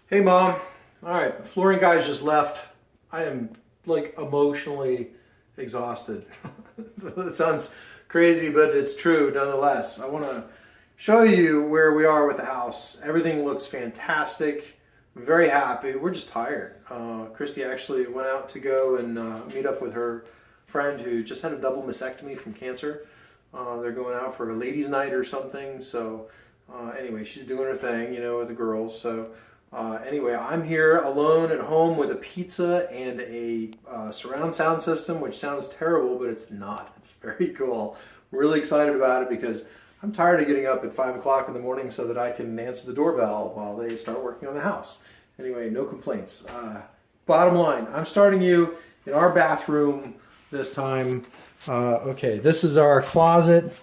Hey mom. All right, flooring guys just left. I am like emotionally exhausted. That sounds crazy, but it's true nonetheless. I want to show you where we are with the house. Everything looks fantastic. I'm very happy. We're just tired. Christy actually went out to go and meet up with her friend who just had a double mastectomy from cancer. They're going out for a ladies' night or something. So anyway, she's doing her thing, with the girls. So anyway, I'm here alone at home with a pizza and a surround sound system, which sounds terrible, but it's not. It's very cool. I'm really excited about it because I'm tired of getting up at 5 o'clock in the morning so that I can answer the doorbell while they start working on the house. Anyway, no complaints. Bottom line, I'm starting you in our bathroom this time. Okay, this is our closet.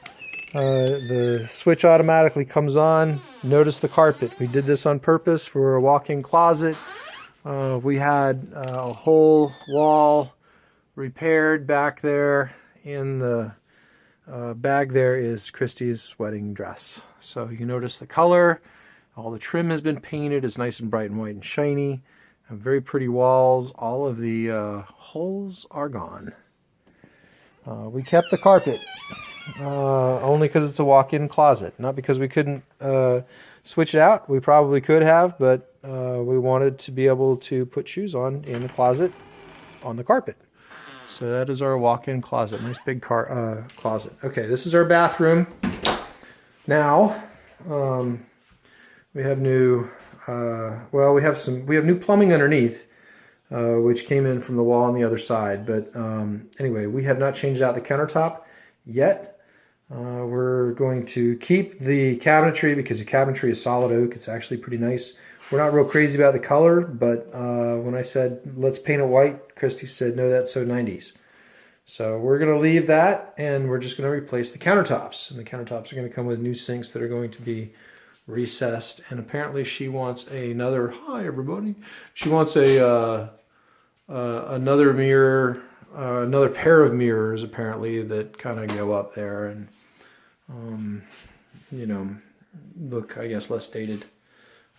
The switch automatically comes on. Notice the carpet. We did this on purpose for a walk-in closet. We had a whole wall repaired back there. In the bag there is Christy's wedding dress. So you notice the color. All the trim has been painted. It's nice and bright and white and shiny. And very pretty walls. All of the holes are gone. We kept the carpet. Only because it's a walk-in closet, not because we couldn't switch it out. We probably could have, but we wanted to be able to put shoes on in the closet on the carpet. So that is our walk-in closet. Nice big closet. Okay, this is our bathroom. Now we have new. We have new plumbing underneath, which came in from the wall on the other side. But anyway, we have not changed out the countertop yet. We're going to keep the cabinetry because the cabinetry is solid oak. It's actually pretty nice. We're not real crazy about the color, but when I said let's paint it white, Christy said no, that's so 90s. So we're going to leave that and we're just going to replace the countertops. And the countertops are going to come with new sinks that are going to be recessed. And apparently she wants another, hi everybody, she wants another mirror, another pair of mirrors apparently that kind of go up there and look, I guess, less dated.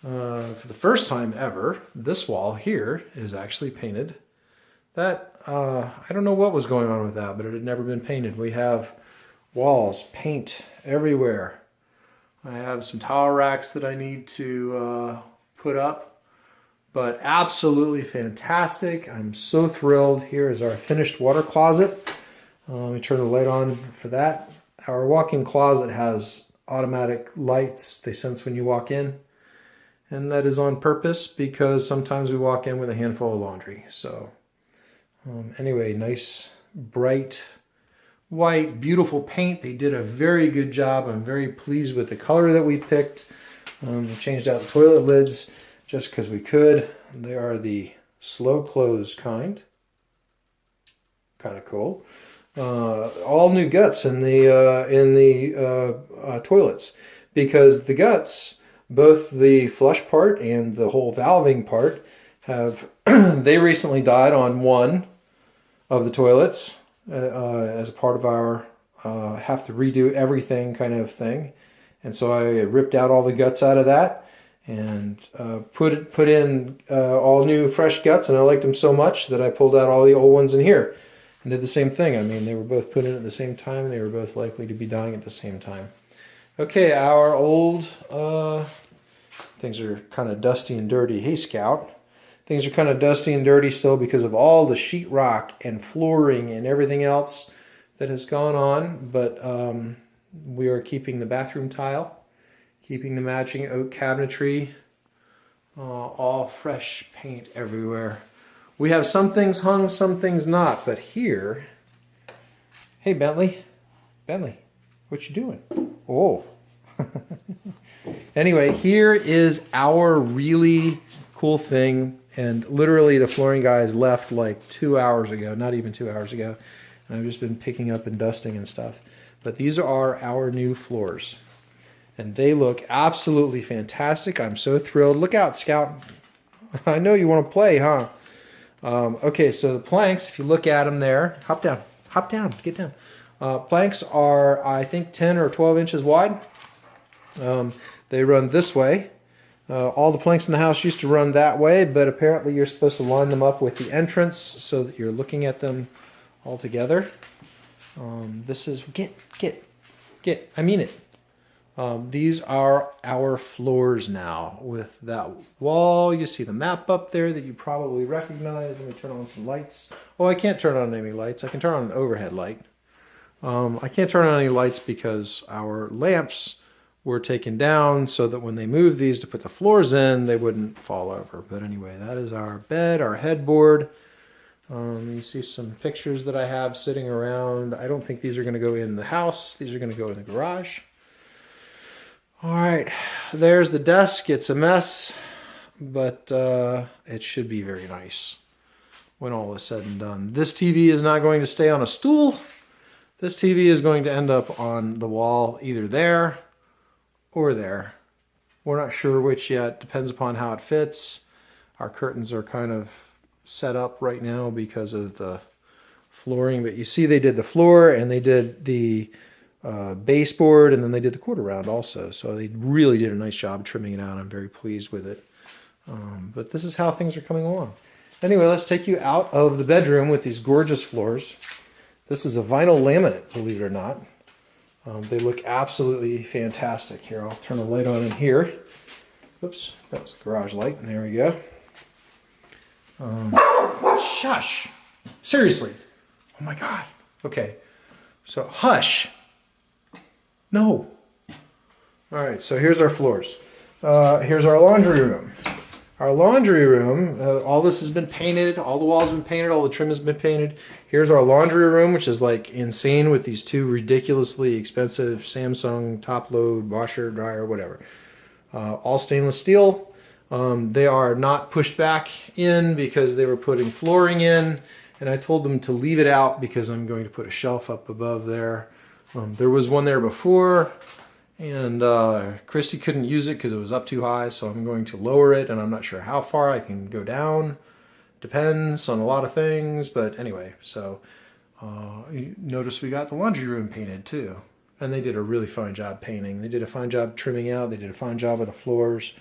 For the first time ever, this wall here is actually painted. That I don't know what was going on with that, but it had never been painted. We have walls, paint everywhere. I have some towel racks that I need to put up, but absolutely fantastic. I'm so thrilled. Here is our finished water closet. Let me turn the light on for that. Our walk-in closet has automatic lights. They sense when you walk in. And that is on purpose because sometimes we walk in with a handful of laundry. So anyway, nice, bright, white, beautiful paint. They did a very good job. I'm very pleased with the color that we picked. We changed out the toilet lids just because we could. They are the slow close kind. Kind of cool. All new guts in the toilets because the guts, both the flush part and the whole valving part, have they recently died on one of the toilets as a part of our have to redo everything kind of thing, and so I ripped out all the guts out of that and put in all new fresh guts, and I liked them so much that I pulled out all the old ones in here. And did the same thing. I mean, they were both put in at the same time, and they were both likely to be dying at the same time. Okay, our old things are kind of dusty and dirty. Hey, Scout. Things are kind of dusty and dirty still because of all the sheetrock and flooring and everything else that has gone on. But we are keeping the bathroom tile, keeping the matching oak cabinetry, all fresh paint everywhere. We have some things hung, some things not, but here, hey Bentley, what you doing? Oh, anyway, here is our really cool thing, and literally the flooring guys left like 2 hours ago, not even 2 hours ago, and I've just been picking up and dusting and stuff. But these are our new floors, and they look absolutely fantastic. I'm so thrilled. Look out, Scout. I know you want to play, huh? Okay, so the planks, if you look at them there, hop down, get down. Planks are, I think, 10 or 12 inches wide. They run this way, All the planks in the house used to run that way, but apparently you're supposed to line them up with the entrance so that you're looking at them all together. This is, get, I mean it. These are our floors now with that wall. You see the map up there that you probably recognize. Let me turn on some lights. Oh, I can't turn on any lights. I can turn on an overhead light. I can't turn on any lights because our lamps were taken down so that when they moved these to put the floors in, they wouldn't fall over. But anyway, that is our bed, our headboard. You see some pictures that I have sitting around. I don't think these are going to go in the house. These are going to go in the garage. All right, there's the desk. It's a mess, but it should be very nice when all is said and done. This TV is not going to stay on a stool. This TV is going to end up on the wall, either there or there. We're not sure which yet. Depends upon how it fits. Our curtains are kind of set up right now because of the flooring, but you see they did the floor and they did the baseboard, and then they did the quarter round also. So they really did a nice job trimming it out. I'm very pleased with it. But this is how things are coming along. Anyway, let's take you out of the bedroom with these gorgeous floors. This is a vinyl laminate, believe it or not. They look absolutely fantastic. Here, I'll turn the light on in here. Oops, that was the garage light. There we go. Shush! Seriously. Oh my God. Okay. So, hush. No. All right, so here's our floors. Here's our laundry room. Our laundry room, all this has been painted, all the walls have been painted, all the trim has been painted. Here's our laundry room, which is like insane with these two ridiculously expensive Samsung top-load washer, dryer, whatever. All stainless steel. They are not pushed back in because they were putting flooring in, and I told them to leave it out because I'm going to put a shelf up above there. There was one there before, and Christy couldn't use it because it was up too high, so I'm going to lower it, and I'm not sure how far I can go down. Depends on a lot of things, but anyway, so you notice we got the laundry room painted too, and they did a really fine job painting. They did a fine job trimming out. They did a fine job with the floors.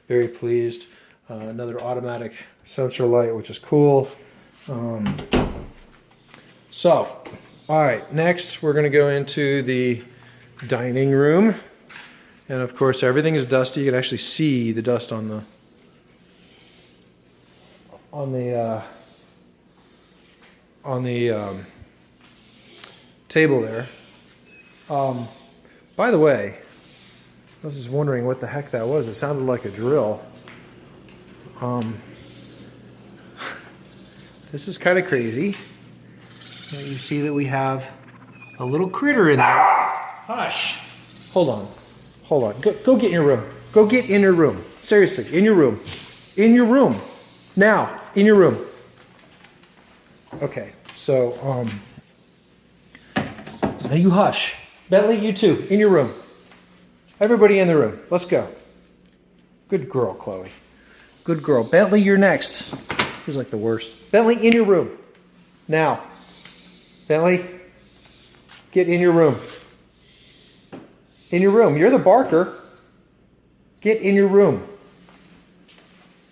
Very pleased. Another automatic sensor light, which is cool. So, all right, next we're going to go into the dining room. And of course, everything is dusty. You can actually see the dust on the table there. By the way, I was just wondering what the heck that was. It sounded like a drill. This is kind of crazy. You see that we have a little critter in there. Hush. Hold on. Hold on. Go get in your room. Go get in your room. Seriously, in your room. In your room. Now, in your room. Okay, so, now you hush. Bentley, you too. In your room. Everybody in the room. Let's go. Good girl, Chloe. Good girl. Bentley, you're next. He's like the worst. Bentley, in your room. Now. Bentley, get in your room. In your room. You're the barker. Get in your room.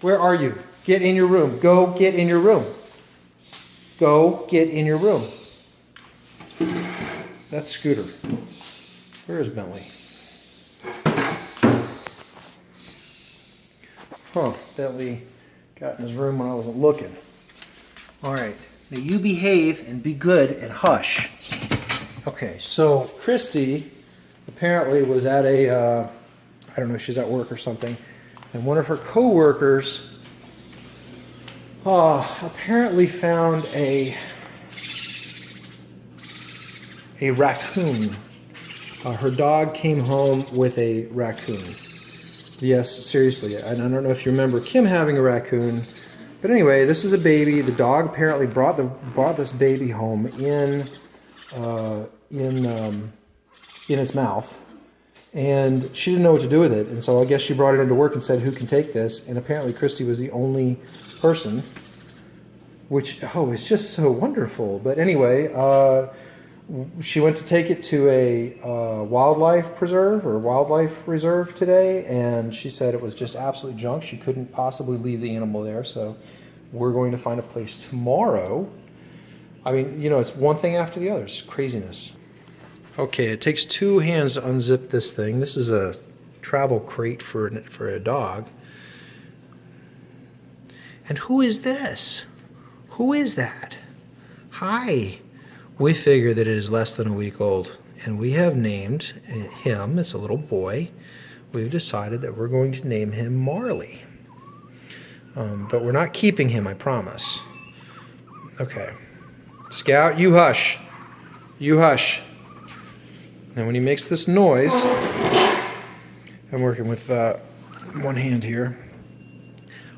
Where are you? Get in your room. Go get in your room. Go get in your room. That's Scooter. Where is Bentley? Huh, Bentley got in his room when I wasn't looking. All right, now you behave and be good and hush. Okay, so Christy apparently was at a, I don't know, she's at work or something, and one of her co-workers apparently found a raccoon. Her dog came home with a raccoon. Yes, seriously. I don't know if you remember Kim having a raccoon, but anyway, this is a baby. The dog apparently brought this baby home in its mouth, and she didn't know what to do with it. And so I guess she brought it into work and said, "Who can take this?" And apparently Christy was the only person, which it's just so wonderful. But anyway, She went to take it to a wildlife preserve or wildlife reserve today, and she said it was just absolute junk. She couldn't possibly leave the animal there, so we're going to find a place tomorrow. I mean, you know, it's one thing after the other. It's craziness. Okay, it takes two hands to unzip this thing. This is a travel crate for a dog. And who is this? Who is that? Hi. We figure that it is less than a week old, and we have named him, it's a little boy. We've decided that we're going to name him Marley. But we're not keeping him, I promise. Okay. Scout, you hush. You hush. Now when he makes this noise, I'm working with one hand here.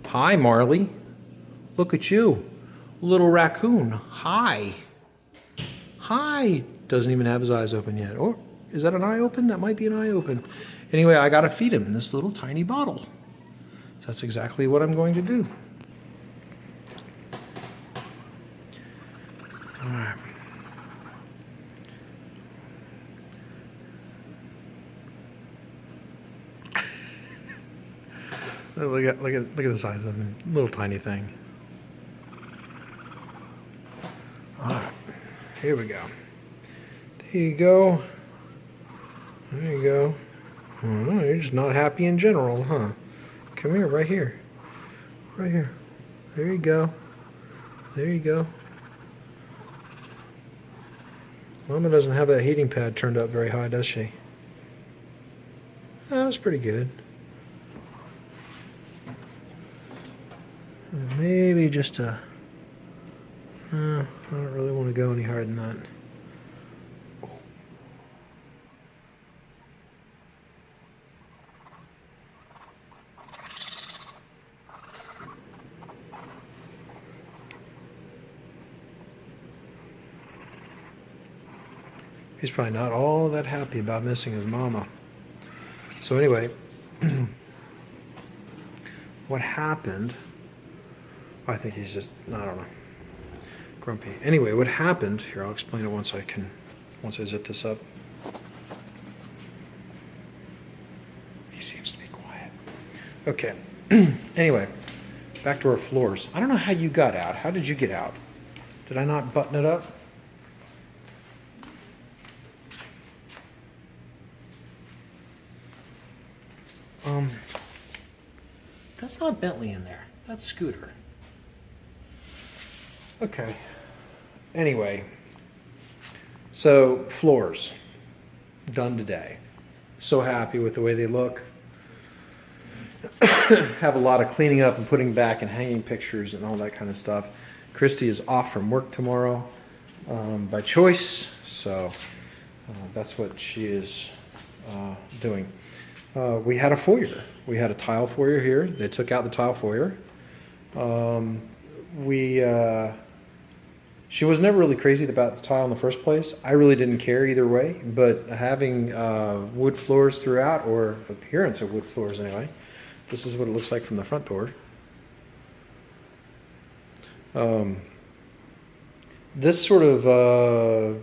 Hi, Marley. Look at you. Little raccoon. Hi. Hi. Doesn't even have his eyes open yet. Or is that an eye open? That might be an eye open. Anyway, I got to feed him in this little tiny bottle. So that's exactly what I'm going to do. All right. Look at the size of it. Little tiny thing. All right. Here we go. There you go. There you go. Oh, you're just not happy in general, huh? Come here, right here. Right here. There you go. There you go. Mama doesn't have that heating pad turned up very high, does she? Oh, that's pretty good. Maybe just a... I don't really want to go any higher than that. He's probably not all that happy about missing his mama. So anyway, what happened, I think he's just, I don't know, grumpy. Anyway, what happened, here I'll explain it once I zip this up. He seems to be quiet. Okay, anyway, back to our floors. I don't know how you got out. How did you get out? Did I not button it up? That's not Bentley in there. That's Scooter. Okay. Anyway, so floors done today. So happy with the way they look. Have a lot of cleaning up and putting back and hanging pictures and all that kind of stuff. Christy is off from work tomorrow by choice, so that's what she is doing. We had a foyer. We had a tile foyer here. They took out the tile foyer. She was never really crazy about the tile in the first place. I really didn't care either way, but having wood floors throughout, or appearance of wood floors anyway, this is what it looks like from the front door. This sort of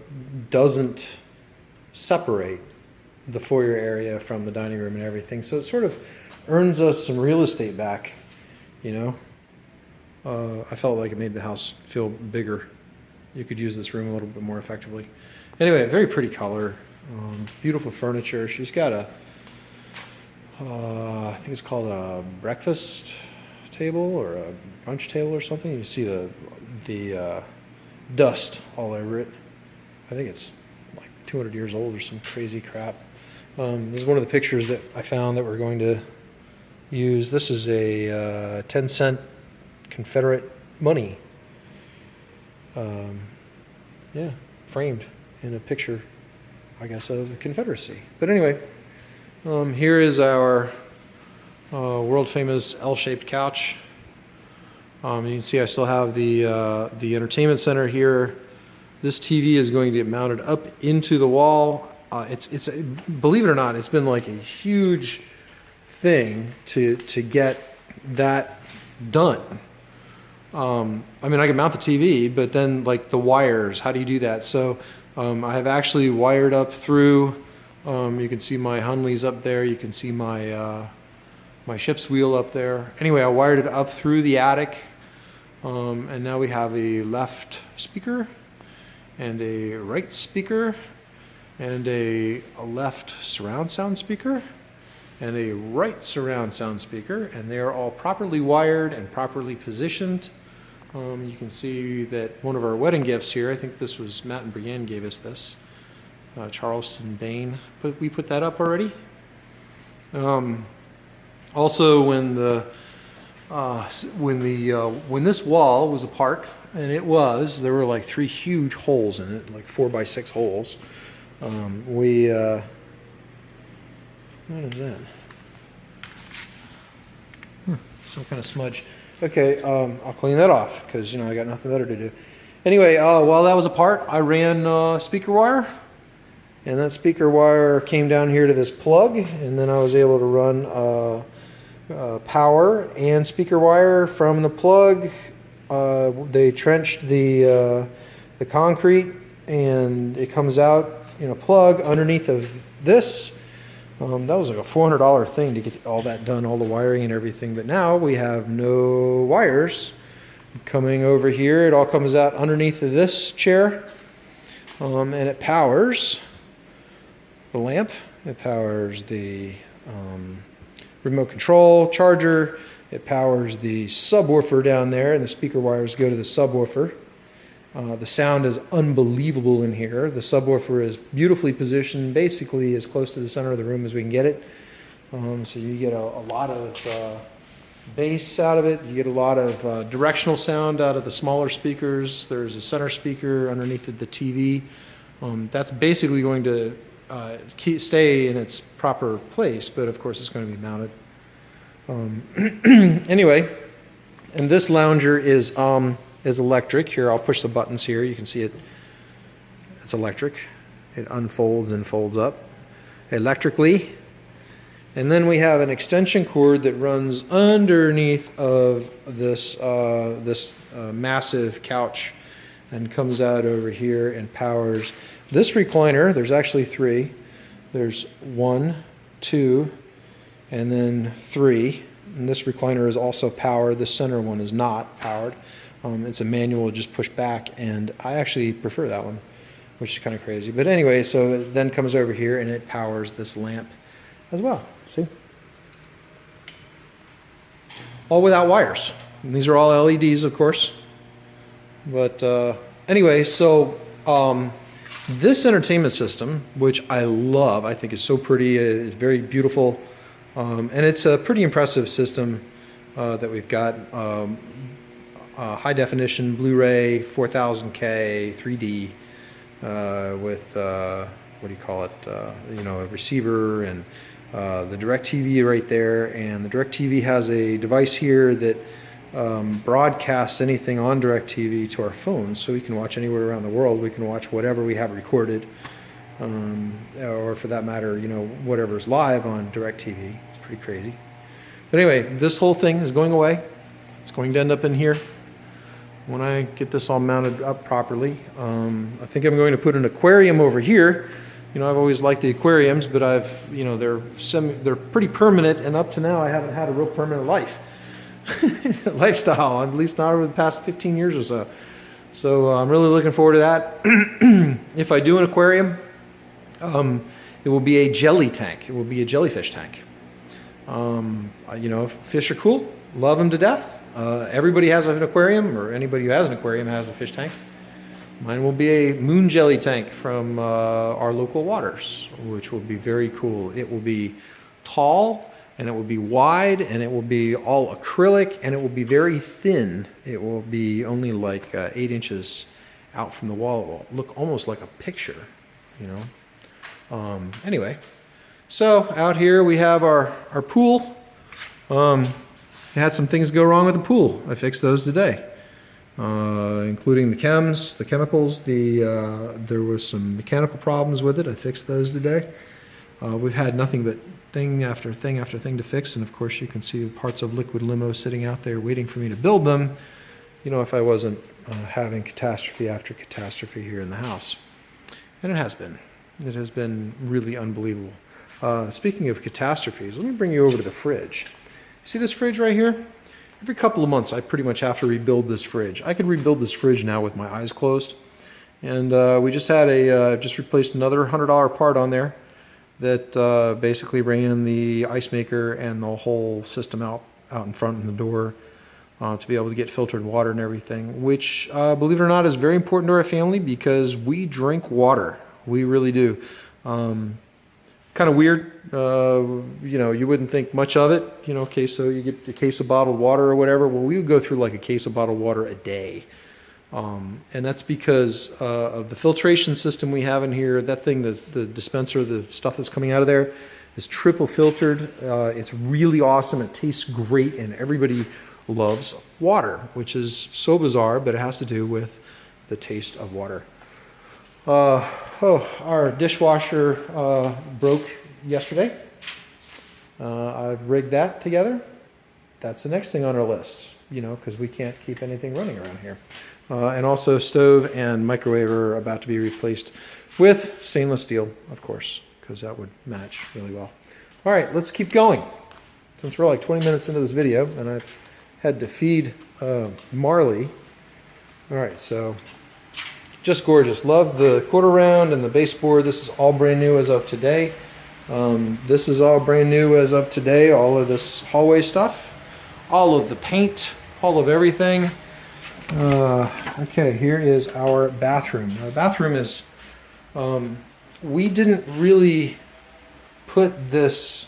doesn't separate the foyer area from the dining room and everything, so it sort of earns us some real estate back, you know. I felt like it made the house feel bigger. You could use this room a little bit more effectively. Anyway, very pretty color, beautiful furniture. She's got a, I think it's called a breakfast table or a brunch table or something. You see the dust all over it. I think it's like 200 years old or some crazy crap. This is one of the pictures that I found that we're going to use. This is a 10-cent Confederate money. Yeah, framed in a picture, I guess, of the Confederacy. But anyway, here is our world famous L-shaped couch. You can see I still have the entertainment center here. This TV is going to get mounted up into the wall. It's believe it or not, it's been like a huge thing to get that done. I mean, I can mount the TV, but then like the wires, how do you do that? So I have actually wired up through, you can see my Hunleys up there, you can see my, my ship's wheel up there. Anyway, I wired it up through the attic, and now we have a left speaker and a right speaker and a left surround sound speaker and a right surround sound speaker, and they are all properly wired and properly positioned. You can see that one of our wedding gifts here, I think this was Matt and Brienne gave us this, Charleston Bain, but we put that up already. Also, when this wall was apart, and there were like 3 huge holes in it, like 4x6 holes. What is that? Some kind of smudge. Okay, I'll clean that off because, you know, I got nothing better to do. Anyway, while that was apart, I ran speaker wire, and that speaker wire came down here to this plug, and then I was able to run power and speaker wire from the plug. They trenched the concrete, and it comes out in a plug underneath of this. That was like a $400 thing to get all that done, all the wiring and everything. But now we have no wires coming over here. It all comes out underneath of this chair, and it powers the lamp. It powers the remote control charger. It powers the subwoofer down there, and the speaker wires go to the subwoofer. The sound is unbelievable in here. The subwoofer is beautifully positioned, basically as close to the center of the room as we can get it. So you get a lot of bass out of it. You get a lot of directional sound out of the smaller speakers. There's a center speaker underneath the TV. That's basically going to stay in its proper place, but of course it's going to be mounted. Anyway, and this lounger is electric. Here, I'll push the buttons here. You can see it. It's electric. It unfolds and folds up electrically. And then we have an extension cord that runs underneath of this massive couch and comes out over here and powers this recliner. There's actually 3. There's 1, 2, and then 3. And this recliner is also powered. The center one is not powered. It's a manual, just push back, and I actually prefer that one, which is kind of crazy. But anyway, so it then comes over here and it powers this lamp as well. See? All without wires. And these are all LEDs, of course. But anyway, so this entertainment system, which I love, I think is so pretty, it's very beautiful, and it's a pretty impressive system that we've got. High definition Blu-ray, 4000K, 3D, with what do you call it? You know, a receiver and the DirecTV right there. And the DirecTV has a device here that broadcasts anything on DirecTV to our phones, so we can watch anywhere around the world. We can watch whatever we have recorded, or for that matter, you know, whatever's live on DirecTV. It's pretty crazy. But anyway, this whole thing is going away. It's going to end up in here when I get this all mounted up properly. I think I'm going to put an aquarium over here. You know, I've always liked the aquariums, but you know, they're pretty permanent, and up to now I haven't had a real permanent lifestyle, at least not over the past 15 years or so. So I'm really looking forward to that. If I do an aquarium, it will be a jelly tank. It will be a jellyfish tank. You know, fish are cool, love them to death. Everybody has an aquarium, or anybody who has an aquarium has a fish tank. Mine will be a moon jelly tank from our local waters, which will be very cool. It will be tall, and it will be wide, and it will be all acrylic, and it will be very thin. It will be only like 8 inches out from the wall. It will look almost like a picture, you know. Anyway, so out here we have our pool. I had some things go wrong with the pool. I fixed those today, including the chemicals. There was some mechanical problems with it. I fixed those today. We've had nothing but thing after thing after thing to fix, and of course you can see parts of liquid limo sitting out there waiting for me to build them, you know, if I wasn't having catastrophe after catastrophe here in the house. And it has been. It has been really unbelievable. Speaking of catastrophes, let me bring you over to the fridge. See this fridge right here? Every couple of months, I pretty much have to rebuild this fridge. I could rebuild this fridge now with my eyes closed. And we just had just replaced another $100 part on there that basically ran the ice maker and the whole system out in front in the door to be able to get filtered water and everything, which, believe it or not, is very important to our family because we drink water. We really do. Kind of weird, you know, you wouldn't think much of it, you know, okay, so you get a case of bottled water or whatever. Well, we would go through like a case of bottled water a day. And that's because of the filtration system we have in here. That thing, the dispenser, the stuff that's coming out of there is triple filtered. It's really awesome. It tastes great, and everybody loves water, which is so bizarre, but it has to do with the taste of water. Our dishwasher broke yesterday. I've rigged that together. That's the next thing on our list, you know, because we can't keep anything running around here. And also stove and microwave are about to be replaced with stainless steel, of course, because that would match really well. All right, let's keep going. Since we're like 20 minutes into this video and I've had to feed Marley. All right, so just gorgeous. Love the quarter round and the baseboard. This is all brand new as of today. This is all brand new as of today. All of this hallway stuff, all of the paint, all of everything. Okay, here is our bathroom. Our bathroom is, we didn't really put this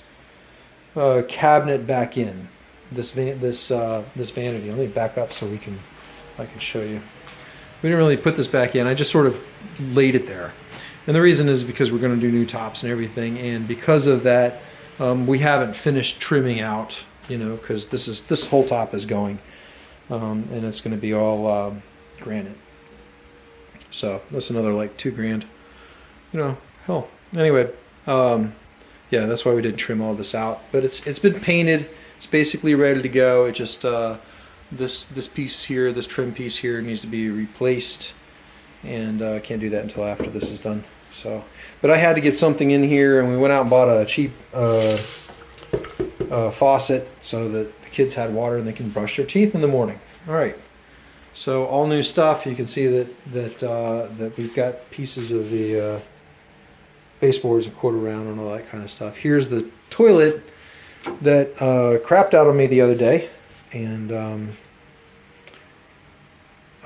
cabinet back in. This vanity. Let me back up so I can show you. We didn't really put this back in. I just sort of laid it there. And the reason is because we're going to do new tops and everything. And because of that, we haven't finished trimming out, you know, because this whole top is going. And it's going to be all granite. So that's another like $2,000. You know, hell. Anyway, yeah, that's why we didn't trim all this out. But it's been painted. It's basically ready to go. It just this piece here, this trim piece here, needs to be replaced, and I can't do that until after this is done. So, but I had to get something in here, and we went out and bought a cheap faucet so that the kids had water and they can brush their teeth in the morning. All right, so all new stuff. You can see that we've got pieces of the baseboards and quarter round and all that kind of stuff. Here's the toilet that crapped out on me the other day, and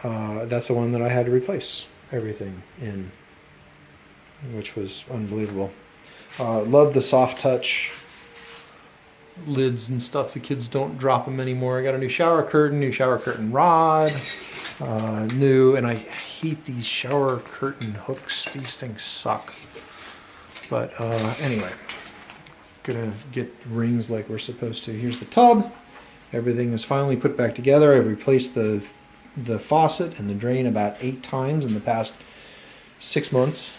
that's the one that I had to replace everything in, which was unbelievable. Love the soft touch lids and stuff. The kids don't drop them anymore. I got a new shower curtain rod, new, and I hate these shower curtain hooks. These things suck. But anyway, gonna get rings like we're supposed to. Here's the tub. Everything is finally put back together. I've replaced the faucet and the drain about 8 times in the past 6 months.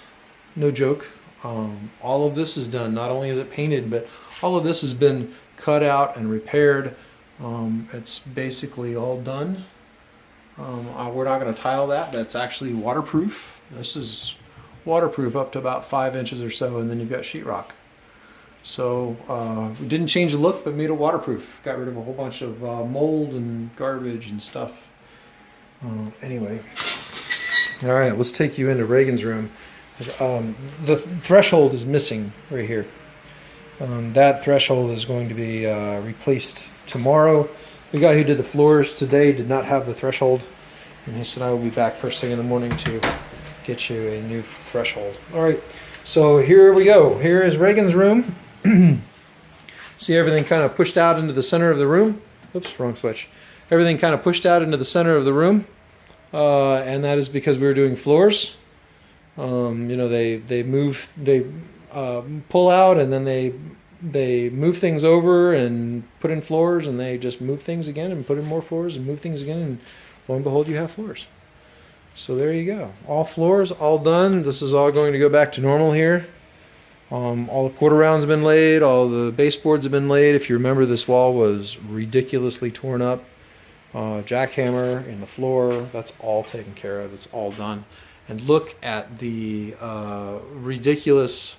No joke. All of this is done. Not only is it painted, but all of this has been cut out and repaired. It's basically all done. We're not going to tile that. That's actually waterproof. This is waterproof up to about 5 inches or so, and then you've got sheetrock. So we didn't change the look, but made it waterproof. Got rid of a whole bunch of mold and garbage and stuff. Anyway, all right, let's take you into Reagan's room. The threshold is missing right here. That threshold is going to be replaced tomorrow. The guy who did the floors today did not have the threshold, and he said I will be back first thing in the morning to get you a new threshold. All right, so here we go. Here is Reagan's room. See everything kind of pushed out into the center of the room. Oops, wrong switch. Everything kind of pushed out into the center of the room, and that is because we were doing floors. You know, they pull out, and then they move things over and put in floors, and they just move things again and put in more floors and move things again, and lo and behold, you have floors. So there you go. All floors, all done. This is all going to go back to normal here. All the quarter rounds have been laid. All the baseboards have been laid. If you remember, this wall was ridiculously torn up. Jackhammer in the floor. That's all taken care of. It's all done. and look at the ridiculous,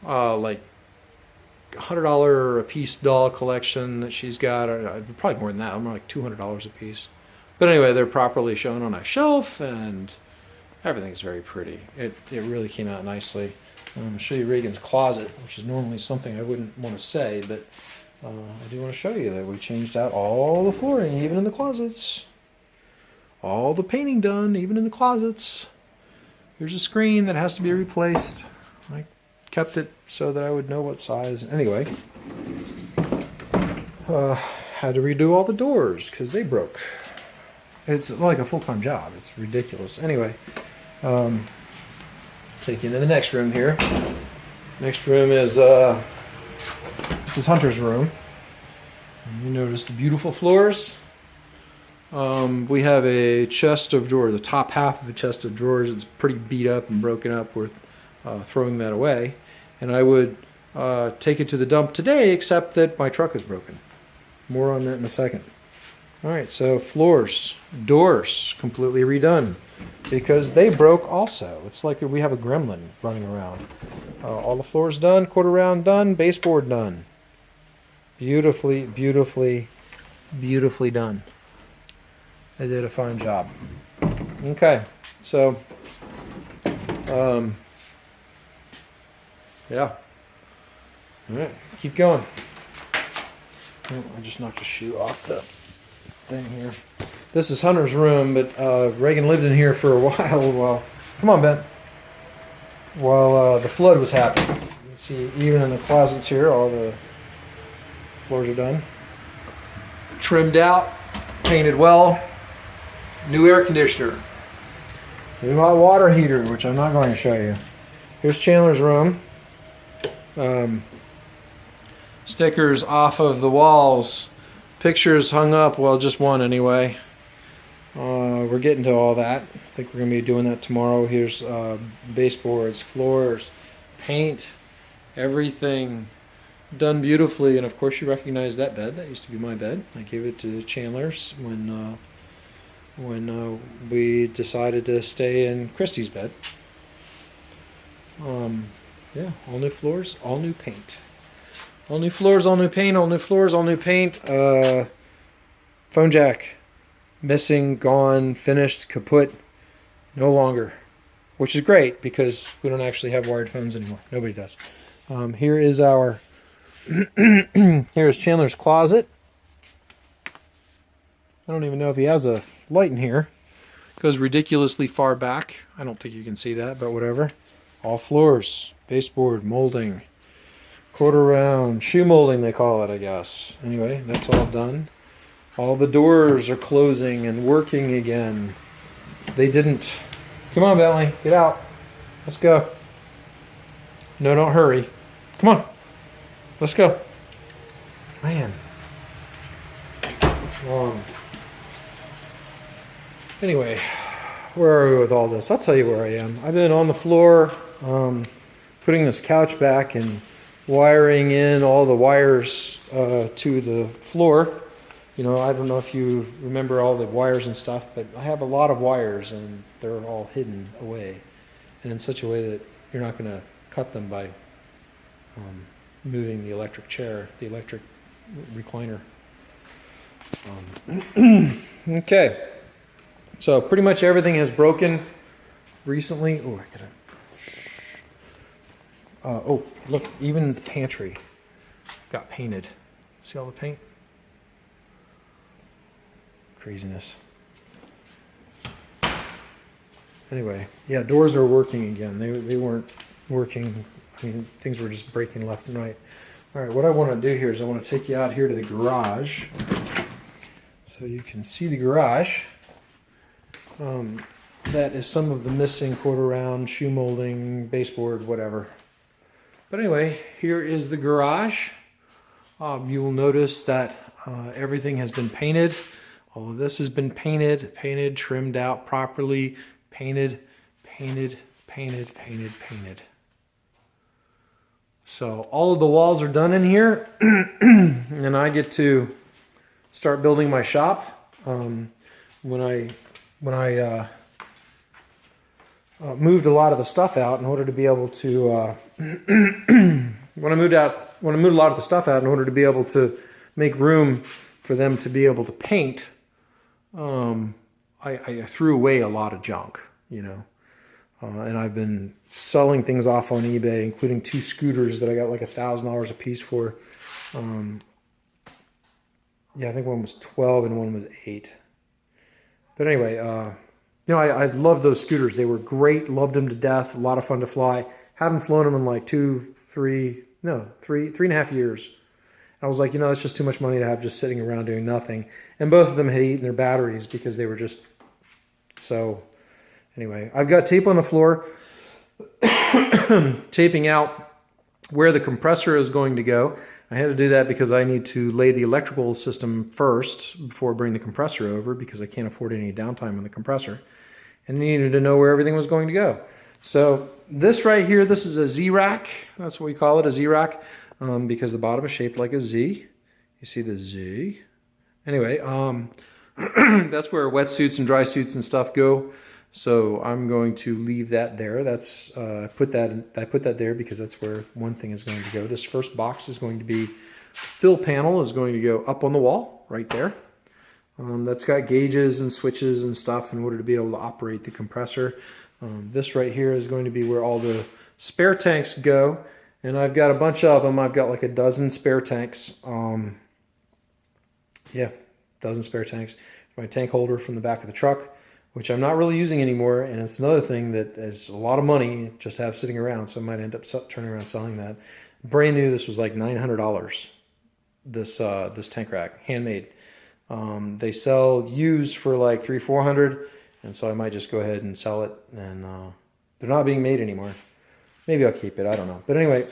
like $100 a piece doll collection that she's got, or probably more than that, more like $200 a piece. But anyway, they're properly shown on a shelf, and everything's very pretty. It really came out nicely. I'm going to show you Reagan's closet, which is normally something I wouldn't want to say, but I do want to show you that we changed out all the flooring, even in the closets. All the painting done, even in the closets. Here's a screen that has to be replaced. I kept it so that I would know what size. Anyway, had to redo all the doors because they broke. It's like a full-time job. It's ridiculous. Anyway, take you into the next room here. Next room is this is Hunter's room. And you notice the beautiful floors. We have a chest of drawers. The top half of the chest of drawers is pretty beat up and broken up. We're throwing that away, and I would take it to the dump today, except that my truck is broken. More on that in a second. All right, so floors, doors, completely redone because they broke also. It's like we have a gremlin running around. All the floors done, quarter round done, baseboard done. Beautifully, beautifully, beautifully done. They did a fine job. Okay, so, yeah. All right, keep going. Oh, I just knocked a shoe off the thing here. This is Hunter's room, but Reagan lived in here for a while. Well, come on, Ben. While the flood was happening. You can see even in the closets here, all the floors are done. Trimmed out, painted well. New air conditioner. New hot water heater, which I'm not going to show you. Here's Chandler's room. Stickers off of the walls. Pictures hung up, well, just one anyway. We're getting to all that. I think we're going to be doing that tomorrow. Here's baseboards, floors, paint, everything done beautifully. And of course you recognize that bed. That used to be my bed. I gave it to Chandler's when we decided to stay in Christy's bed. Yeah, all new floors, all new paint. All new floors, all new paint, all new floors, all new paint. Phone jack. Missing, gone, finished, kaput. No longer. Which is great because we don't actually have wired phones anymore. Nobody does. Here is our... Here's Chandler's closet. I don't even know if he has a light in here. It goes ridiculously far back. I don't think you can see that, but whatever. All floors. Baseboard, molding. Quarter round, shoe molding they call it, I guess. Anyway, that's all done. All the doors are closing and working again. They didn't. Come on, Bentley, get out. Let's go. No, don't hurry. Come on. Let's go. Man. Anyway, where are we with all this? I'll tell you where I am. I've been on the floor putting this couch back and wiring in all the wires to the floor. You know, I don't know if you remember all the wires and stuff, but I have a lot of wires and they're all hidden away, and in such a way that you're not going to cut them by moving the electric chair, the electric recliner. Okay, so pretty much everything has broken recently. Oh, I gotta. Oh, look, even the pantry got painted. See all the paint? Craziness. Anyway, yeah, doors are working again. They weren't working. I mean, things were just breaking left and right. All right, what I want to do here is I want to take you out here to the garage so you can see the garage. That is some of the missing quarter round, shoe molding, baseboard, whatever. But anyway, here is the garage. You will notice that everything has been painted. All of this has been painted, trimmed out properly, painted. So all of the walls are done in here, and I get to start building my shop. When I moved a lot of the stuff out in order to be able to when I moved a lot of the stuff out in order to be able to make room for them to be able to paint. I threw away a lot of junk, you know, and I've been selling things off on eBay, including 2 scooters that I got like $1,000 a piece for. Yeah, I think one was 12 and one was 8. But anyway, you know, I love those scooters. They were great. Loved them to death. A lot of fun to fly. Haven't flown them in like 3.5 years. I was like, you know, it's just too much money to have just sitting around doing nothing. And both of them had eaten their batteries because they were just so. Anyway, I've got tape on the floor, taping out where the compressor is going to go. I had to do that because I need to lay the electrical system first before I bring the compressor over, because I can't afford any downtime on the compressor. And I needed to know where everything was going to go. So this right here, this is a Z-rack. That's what we call it, a Z-rack, because the bottom is shaped like a Z. You see the Z. Anyway, that's where wetsuits and dry suits and stuff go. So I'm going to leave that there. That's I put that there because that's where one thing is going to go. This first box is going to be fill panel is going to go up on the wall right there. That's got gauges and switches and stuff in order to be able to operate the compressor. This right here is going to be where all the spare tanks go, and I've got a bunch of them. I've got like a dozen spare tanks. Yeah, dozen spare tanks. My tank holder from the back of the truck, which I'm not really using anymore, and it's another thing that is a lot of money just to have sitting around, so I might end up turning around selling that. Brand new, this was like $900, this tank rack, handmade. They sell used for like $300-400, and so I might just go ahead and sell it, and they're not being made anymore. Maybe I'll keep it, I don't know. But anyway,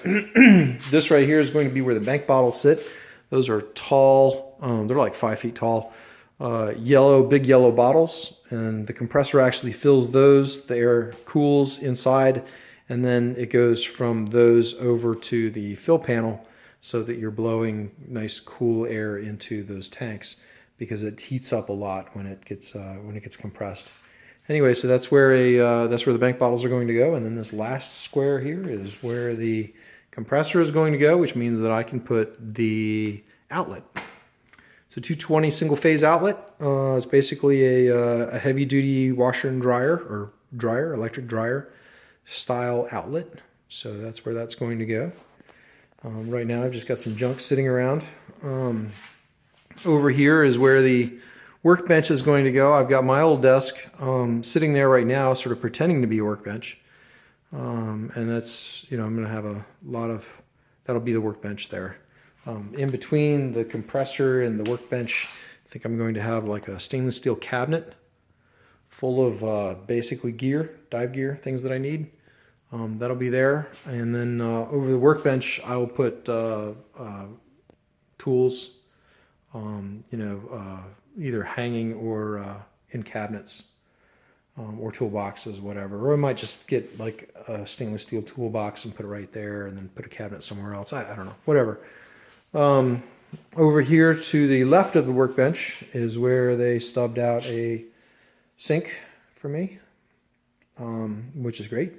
this right here is going to be where the bank bottles sit. Those are tall, they're like 5 feet tall. Big yellow bottles, and the compressor actually fills those. The air cools inside, and then it goes from those over to the fill panel so that you're blowing nice cool air into those tanks, because it heats up a lot when it gets compressed. Anyway, so that's where the bank bottles are going to go, and then this last square here is where the compressor is going to go, which means that I can put the outlet. It's a 220 single phase outlet. It's basically a heavy duty washer and dryer, or electric dryer style outlet. So that's where that's going to go. Right now I've just got some junk sitting around. Over here is where the workbench is going to go. I've got my old desk sitting there right now, sort of pretending to be a workbench. And that's, you know, I'm going to have a lot of, that'll be the workbench there. In between the compressor and the workbench, I think I'm going to have like a stainless steel cabinet full of basically gear, dive gear, things that I need. That'll be there. And then over the workbench, I will put tools, either hanging or in cabinets, or toolboxes, whatever. Or I might just get like a stainless steel toolbox and put it right there, and then put a cabinet somewhere else. I don't know, whatever. Over here to the left of the workbench is where they stubbed out a sink for me, which is great.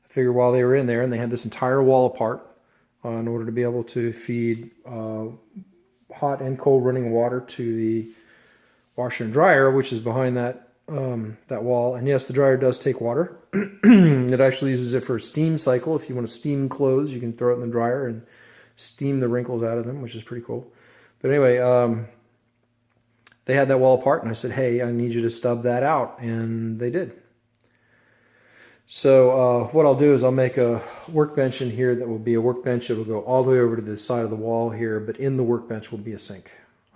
I figured while they were in there, and they had this entire wall apart in order to be able to feed hot and cold running water to the washer and dryer, which is behind that wall. And yes, the dryer does take water. It actually uses it for a steam cycle. If you want to steam clothes, you can throw it in the dryer and steam the wrinkles out of them, which is pretty cool. But anyway, they had that wall apart, and I said, hey, I need you to stub that out, and they did. So what I'll do is I'll make a workbench in here that will be a workbench that will go all the way over to the side of the wall here, but in the workbench will be a sink,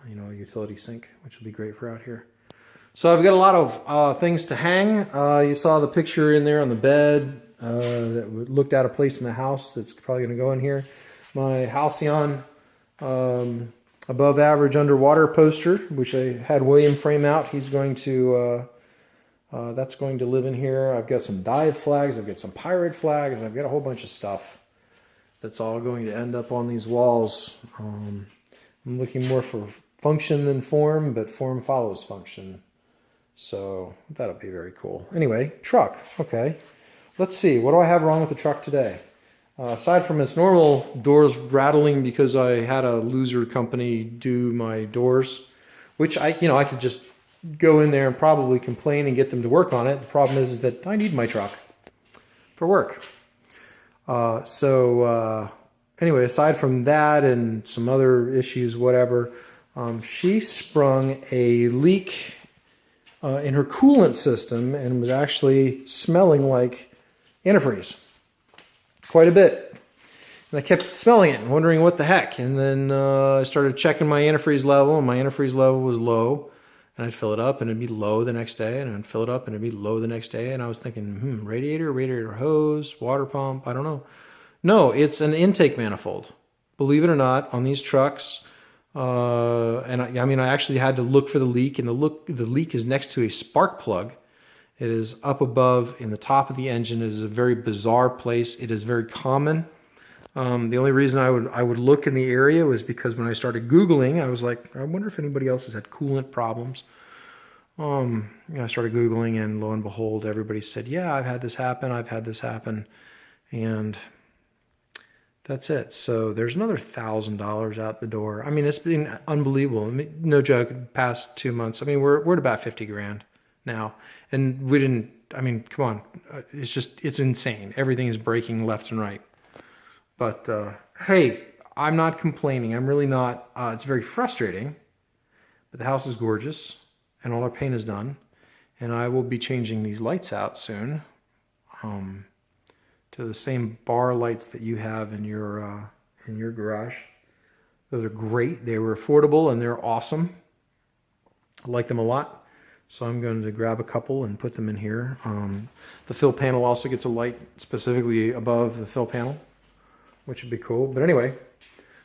you know, a utility sink, which will be great for out here. So I've got a lot of things to hang. You saw the picture in there on the bed that looked out of place in the house. That's probably going to go in here. My Halcyon above average underwater poster, which I had William frame out. He's going to, that's going to live in here. I've got some dive flags. I've got some pirate flags. I've got a whole bunch of stuff that's all going to end up on these walls. I'm looking more for function than form, but form follows function. So that'll be very cool. Anyway, truck. Okay. let's see. What do I have wrong with the truck today? Aside from its normal doors rattling because I had a loser company do my doors, which I could just go in there and probably complain and get them to work on it. The problem is that I need my truck for work. Anyway, aside from that and some other issues, whatever, she sprung a leak in her coolant system and was actually smelling like antifreeze quite a bit. And I kept smelling it and wondering what the heck. And then I started checking my antifreeze level, and my antifreeze level was low. And I'd fill it up and it'd be low the next day, and I'd fill it up and it'd be low the next day. And I was thinking, radiator hose, water pump, I don't know. No, it's an intake manifold. Believe it or not, on these trucks, I actually had to look for the leak, and the leak is next to a spark plug. It is up above in the top of the engine. It is a very bizarre place. It is very common. The only reason I would look in the area was because when I started Googling, I was like, I wonder if anybody else has had coolant problems. I started Googling, and lo and behold, everybody said, yeah, I've had this happen, and that's it. So there's another $1,000 out the door. I mean, it's been unbelievable. I mean, no joke, past 2 months. I mean, we're at about 50 grand now, and we didn't, I mean, come on. It's insane. Everything is breaking left and right. But, hey, I'm not complaining. I'm really not. It's very frustrating, but the house is gorgeous, and all our paint is done, and I will be changing these lights out soon. To the same bar lights that you have in your garage. Those are great. They were affordable and they're awesome. I like them a lot. So I'm going to grab a couple and put them in here. The fill panel also gets a light specifically above the fill panel, which would be cool. But anyway,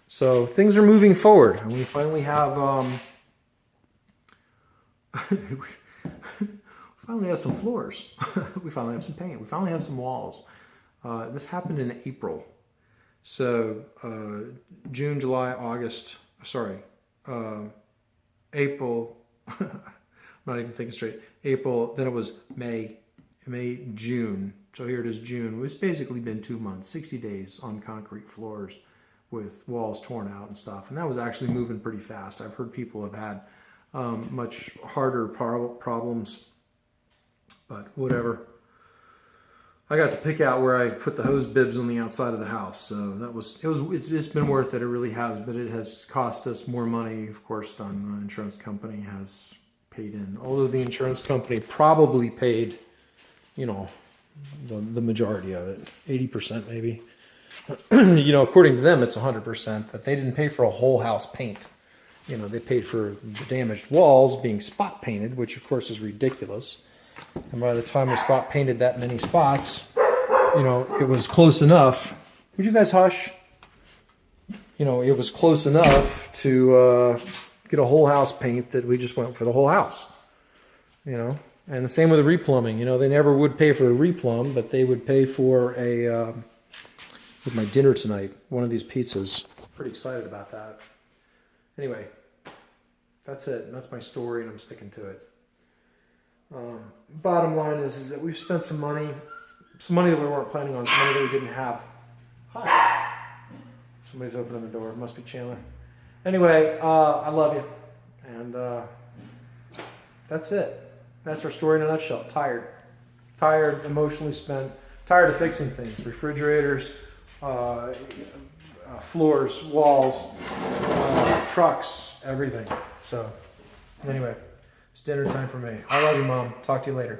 so things are moving forward, and we finally have some floors. We finally have some paint. We finally have some walls. This happened in April. So June, July, August, April, I'm not even thinking straight. April, then it was May, June. So here it is, June. It's basically been 2 months, 60 days on concrete floors with walls torn out and stuff. And that was actually moving pretty fast. I've heard people have had much harder problems, but whatever. I got to pick out where I put the hose bibs on the outside of the house, so it's been worth it. It really has, but it has cost us more money, of course, than the insurance company has paid in. Although the insurance company probably paid, the majority of it, 80% maybe. According to them, it's 100%, but they didn't pay for a whole house paint. They paid for the damaged walls being spot painted, which of course is ridiculous. And by the time we spot painted that many spots, it was close enough. Would you guys hush? It was close enough to get a whole house paint that we just went for the whole house. And the same with the replumbing. They never would pay for a replumb, but they would pay for with my dinner tonight, one of these pizzas. Pretty excited about that. Anyway, that's it. That's my story, and I'm sticking to it. Bottom line is that we've spent some money that we weren't planning on, some money that we didn't have. Hi. Somebody's opening the door. It must be Chandler. Anyway, I love you. And that's it. That's our story in a nutshell. Tired, emotionally spent, tired of fixing things. Refrigerators, floors, walls, trucks, everything. So, anyway. It's dinner time for me. I love you, Mom. Talk to you later.